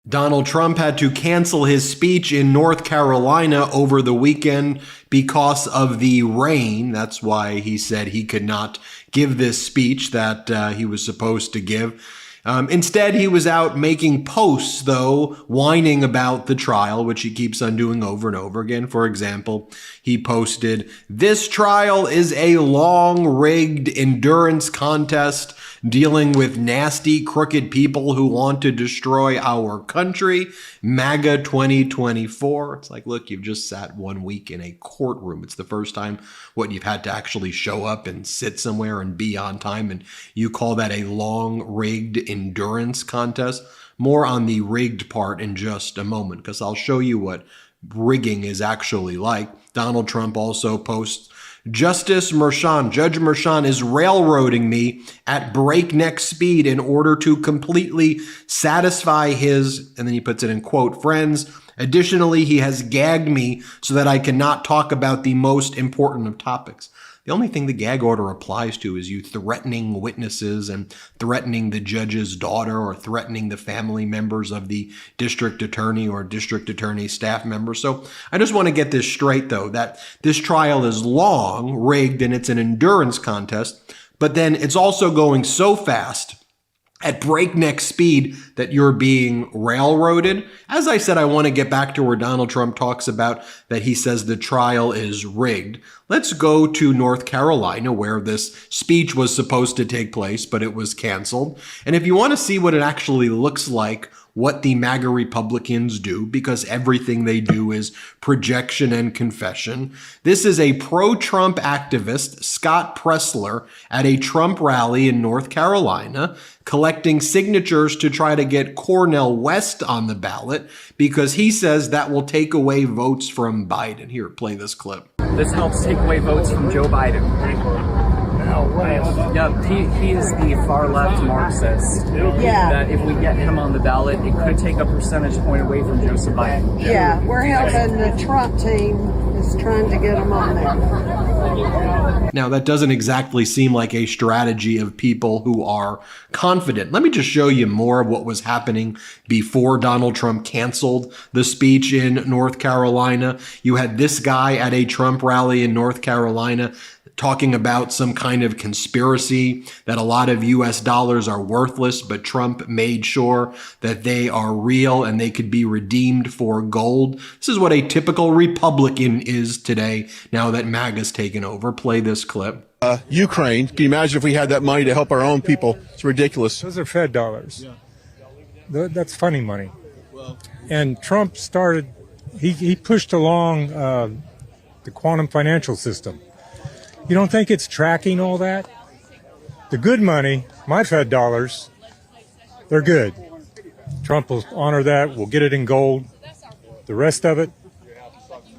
Donald Trump had to cancel his speech in North Carolina over the weekend because of the rain. That's why he said he could not give this speech that he was supposed to give. Instead, he was out making posts, though, whining about the trial, which he keeps on doing over and over again. For example, he posted, "This trial is a long, rigged endurance contest dealing with nasty, crooked people who want to destroy our country. MAGA 2024. It's like, look, you've just sat 1 week in a courtroom. It's the first time you've had to actually show up and sit somewhere and be on time, and you call that a long, rigged endurance contest. More on the rigged part in just a moment, because I'll show you what rigging is actually like. Donald Trump also posts, Judge Merchan is railroading me at breakneck speed in order to completely satisfy his, and then he puts it in quote, friends. Additionally, he has gagged me so that I cannot talk about the most important of topics. The only thing the gag order applies to is you threatening witnesses and threatening the judge's daughter or threatening the family members of the district attorney or district attorney staff members. So I just want to get this straight, though, that this trial is long, rigged, and it's an endurance contest, but then it's also going so fast at breakneck speed that you're being railroaded. As I said, I want to get back to where Donald Trump talks about that he says the trial is rigged. Let's go to North Carolina, where this speech was supposed to take place, but it was canceled. And if you want to see what it actually looks like, what the MAGA Republicans do, because everything they do is projection and confession. This is a pro-Trump activist, Scott Pressler, at a Trump rally in North Carolina, collecting signatures to try to get Cornel West on the ballot, because he says that will take away votes from Biden. Here, play this clip. This helps take away votes from Joe Biden. Yeah, he is the far-left Marxist. Yeah. That if we get him on the ballot, it could take a percentage point away from Joseph Biden. Yeah, we're helping the Trump team is trying to get him on there. Now, that doesn't exactly seem like a strategy of people who are confident. Let me just show you more of what was happening before Donald Trump canceled the speech in North Carolina. You had this guy at a Trump rally in North Carolina talking about some kind of conspiracy that a lot of US dollars are worthless, but Trump made sure that they are real and they could be redeemed for gold. This is what a typical Republican is today, now that MAGA's taken over. Play this clip. Ukraine. Can you imagine if we had that money to help our own people? It's ridiculous. Those are Fed dollars. That's funny money. And Trump started, he pushed along the quantum financial system. You don't think it's tracking all that? The good money, my Fed dollars, they're good. Trump will honor that. We'll get it in gold. The rest of it,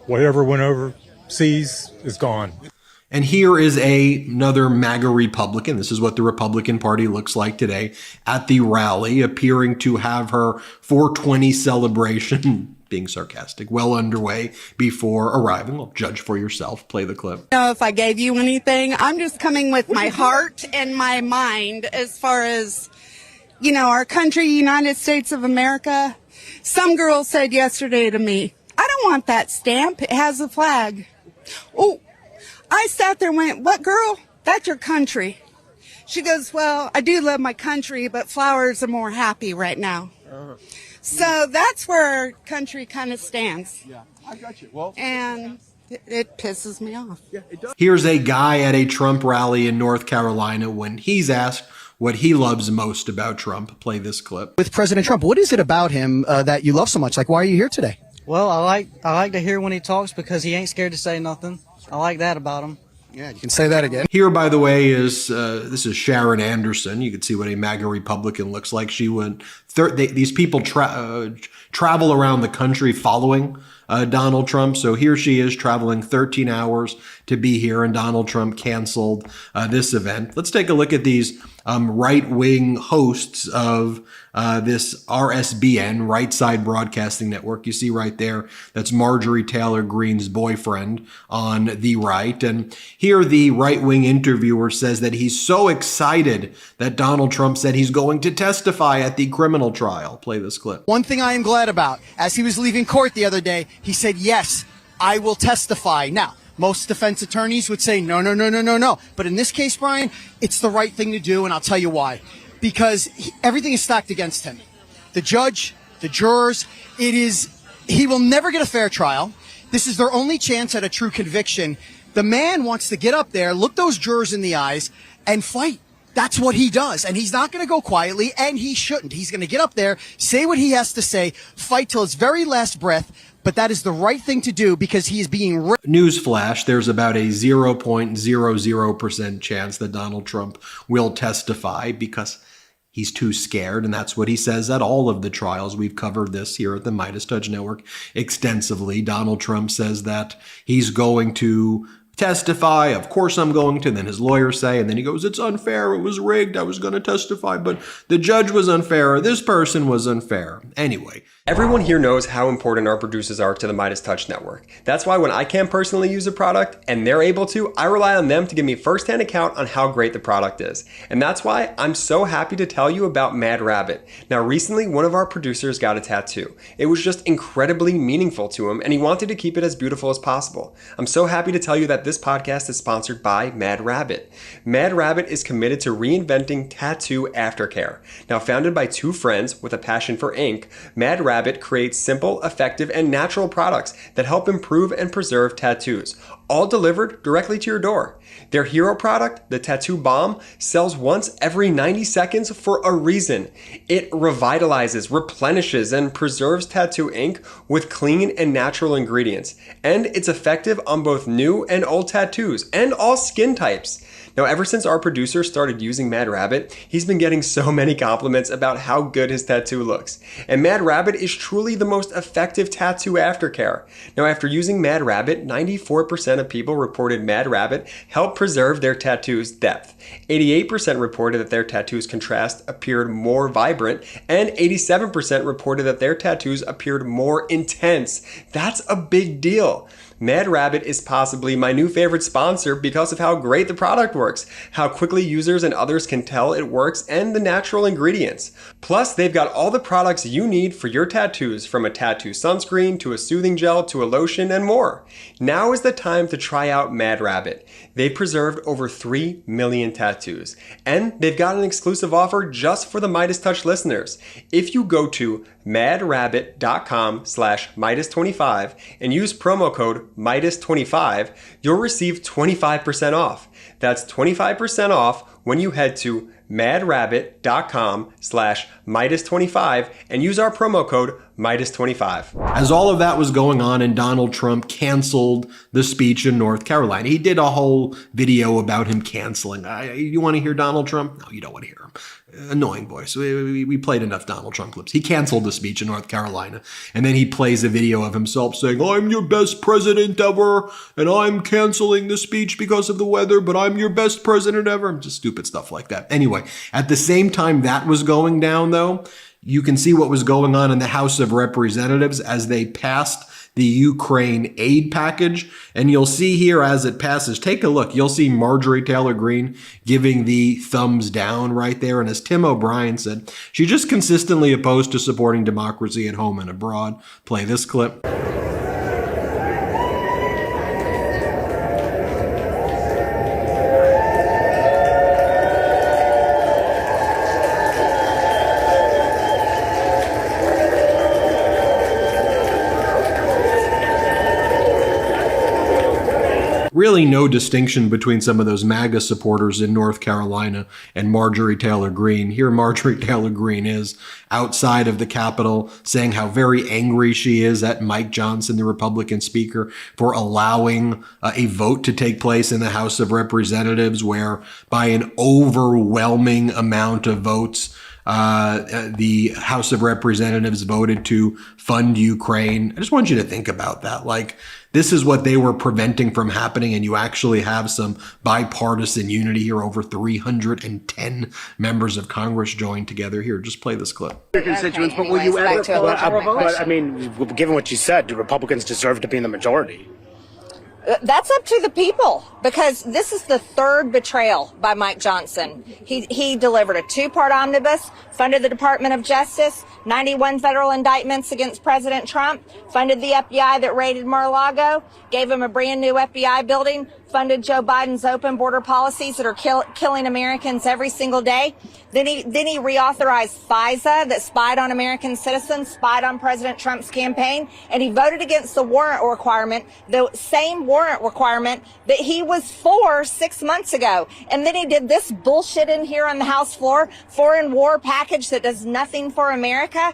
whatever went overseas, is gone. And here is another MAGA Republican. This is what the Republican Party looks like today at the rally, appearing to have her 420 celebration, being sarcastic, well underway before arriving. Well, judge for yourself. Play the clip. If I gave you anything, I'm just coming with my heart and my mind as far as, our country, United States of America. Some girl said yesterday to me, I don't want that stamp. It has a flag. Oh, I sat there and went, what, girl? That's your country. She goes, well, I do love my country, but flowers are more happy right now. So that's where our country kind of stands. Yeah, I got you. Well, and it pisses me off. Yeah, it does. Here's a guy at a Trump rally in North Carolina when he's asked what he loves most about Trump. Play this clip. With President Trump, what is it about him that you love so much? Like, why are you here today? Well, I like to hear when he talks because he ain't scared to say nothing. I like that about him. Yeah, you can say that again. Here, by the way, is this is Sharon Anderson. You can see what a MAGA Republican looks like. She went. These people travel around the country following Donald Trump. So here she is traveling 13 hours to be here, and Donald Trump canceled this event. Let's take a look at these right-wing hosts of this RSBN, Right Side Broadcasting Network. You see right there, that's Marjorie Taylor Greene's boyfriend on the right. And here the right-wing interviewer says that he's so excited that Donald Trump said he's going to testify at the criminal trial. Play this clip. One thing I am glad about, as he was leaving court the other day, he said, yes, I will testify. Now, most defense attorneys would say, no, no, no, no, no, no. But in this case, Brian, it's the right thing to do, and I'll tell you why. Because everything is stacked against him. The judge, the jurors, he will never get a fair trial. This is their only chance at a true conviction. The man wants to get up there, look those jurors in the eyes, and fight. That's what he does. And he's not going to go quietly, and he shouldn't. He's going to get up there, say what he has to say, fight till his very last breath. But that is the right thing to do because he is being... Newsflash, there's about a 0.00% chance that Donald Trump will testify because he's too scared, and that's what he says at all of the trials. We've covered this here at the MeidasTouch Network extensively. Donald Trump says that he's going to testify. Of course I'm going to. And then his lawyers say, and then he goes, it's unfair. It was rigged. I was going to testify, but the judge was unfair. This person was unfair. Anyway. Everyone here knows how important our producers are to the MeidasTouch network. That's why when I can't personally use a product and they're able to, I rely on them to give me firsthand account on how great the product is. And that's why I'm so happy to tell you about Mad Rabbit. Now recently, one of our producers got a tattoo. It was just incredibly meaningful to him and he wanted to keep it as beautiful as possible. I'm so happy to tell you that this podcast is sponsored by Mad Rabbit. Mad Rabbit is committed to reinventing tattoo aftercare. Now founded by two friends with a passion for ink, Mad Rabbit creates simple, effective, and natural products that help improve and preserve tattoos, all delivered directly to your door. Their hero product, the Tattoo Bomb, sells once every 90 seconds for a reason. It revitalizes, replenishes, and preserves tattoo ink with clean and natural ingredients. And it's effective on both new and old tattoos and all skin types. Now, ever since our producer started using Mad Rabbit, he's been getting so many compliments about how good his tattoo looks. And Mad Rabbit is truly the most effective tattoo aftercare. Now, after using Mad Rabbit, 94% of people reported Mad Rabbit helped preserve their tattoo's depth. 88% reported that their tattoo's contrast appeared more vibrant, and 87% reported that their tattoos appeared more intense. That's a big deal. Mad Rabbit is possibly my new favorite sponsor because of how great the product works, how quickly users and others can tell it works, and the natural ingredients. Plus, they've got all the products you need for your tattoos, from a tattoo sunscreen to a soothing gel to a lotion and more. Now is the time to try out Mad Rabbit. They've preserved over 3 million tattoos, and they've got an exclusive offer just for the MeidasTouch listeners. If you go to madrabbit.com/Meidas25 and use promo code Meidas25, you'll receive 25% off. That's 25% off when you head to madrabbit.com/Meidas25 and use our promo code Meidas25. As all of that was going on and Donald Trump canceled the speech in North Carolina, he did a whole video about him canceling. You want to hear Donald Trump? No, you don't want to hear him. Annoying voice. We played enough Donald Trump clips. He canceled the speech in North Carolina, and then he plays a video of himself saying, I'm your best president ever, and I'm canceling the speech because of the weather, but I'm your best president ever. Just stupid stuff like that. Anyway, at the same time that was going down, though, you can see what was going on in the House of Representatives as they passed the Ukraine aid package. And you'll see here as it passes, take a look, you'll see Marjorie Taylor Greene giving the thumbs down right there. And as Tim O'Brien said, she's just consistently opposed to supporting democracy at home and abroad. Play this clip. Really no distinction between some of those MAGA supporters in North Carolina and Marjorie Taylor Greene. Here Marjorie Taylor Greene is outside of the Capitol saying how very angry she is at Mike Johnson, the Republican speaker, for allowing a vote to take place in the House of Representatives where by an overwhelming amount of votes, The House of Representatives voted to fund Ukraine. I just want you to think about that. Like, this is what they were preventing from happening, and you actually have some bipartisan unity here. Over 310 members of Congress joined together. Here, just play this clip. Your constituents, but will you ever pull out of a vote? But I mean, given what you said, do Republicans deserve to be in the majority? That's up to the people, because this is the third betrayal by Mike Johnson. He delivered a two-part omnibus, funded the Department of Justice, 91 federal indictments against President Trump, funded the FBI that raided Mar-a-Lago, gave him a brand new FBI building, funded Joe Biden's open border policies that are killing Americans every single day. Then he reauthorized FISA that spied on American citizens, spied on President Trump's campaign, and he voted against the warrant requirement, the same warrant requirement that he was for 6 months ago. And then he did this bullshit in here on the House floor, foreign war package that does nothing for America.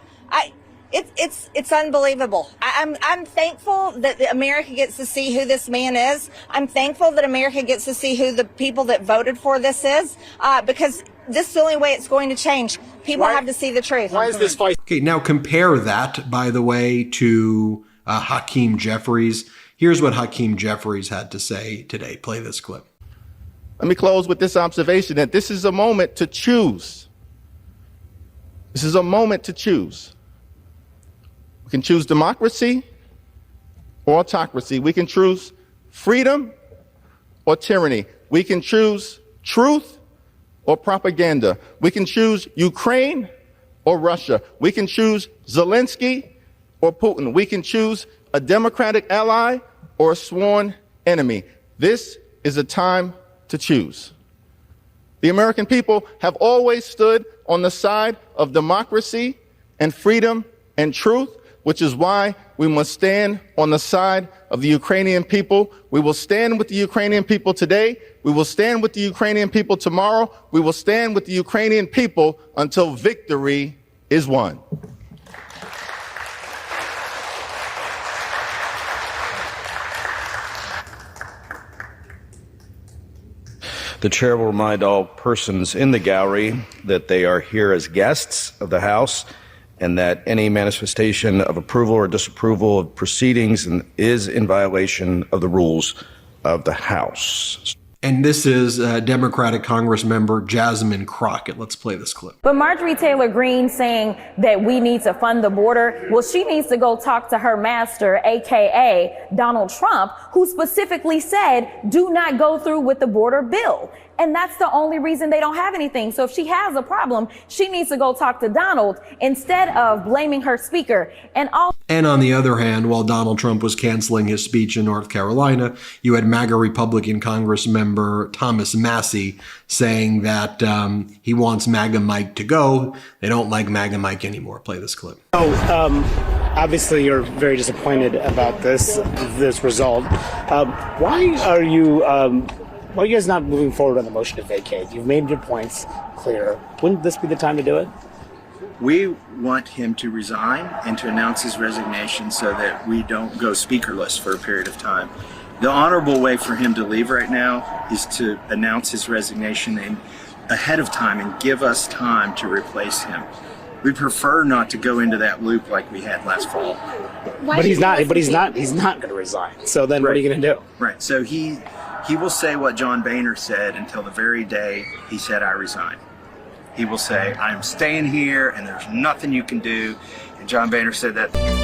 It's unbelievable. I'm thankful that America gets to see who this man is. I'm thankful that America gets to see who the people that voted for this is, because this is the only way it's going to change. People have to see the truth. Why is this fight? Okay, now compare that, by the way, to Hakeem Jeffries. Here's what Hakeem Jeffries had to say today. Play this clip. Let me close with this observation that this is a moment to choose. This is a moment to choose. We can choose democracy or autocracy. We can choose freedom or tyranny. We can choose truth or propaganda. We can choose Ukraine or Russia. We can choose Zelensky or Putin. We can choose a democratic ally or a sworn enemy. This is a time to choose. The American people have always stood on the side of democracy and freedom and truth, which is why we must stand on the side of the Ukrainian people. We will stand with the Ukrainian people today. We will stand with the Ukrainian people tomorrow. We will stand with the Ukrainian people until victory is won. The chair will remind all persons in the gallery that they are here as guests of the House, and that any manifestation of approval or disapproval of proceedings is in violation of the rules of the House. And this is Democratic Congress member Jasmine Crockett. Let's play this clip. But Marjorie Taylor Greene saying that we need to fund the border, well, she needs to go talk to her master, aka Donald Trump, who specifically said, do not go through with the border bill. And that's the only reason they don't have anything. So if she has a problem, she needs to go talk to Donald instead of blaming her speaker. And on the other hand, while Donald Trump was canceling his speech in North Carolina, you had MAGA Republican Congress member Thomas Massie saying that he wants MAGA Mike to go. They don't like MAGA Mike anymore. Play this clip. Obviously you're very disappointed about this result. Why are you guys not moving forward on the motion to vacate? You've made your points clear. Wouldn't this be the time to do it? We want him to resign and to announce his resignation so that we don't go speakerless for a period of time. The honorable way for him to leave right now is to announce his resignation ahead of time and give us time to replace him. We prefer not to go into that loop like we had last fall. But he's not going to resign. So then what are you going to do? Right. So he will say what John Boehner said until the very day he said, I resign. He will say, I'm staying here and there's nothing you can do. And John Boehner said that.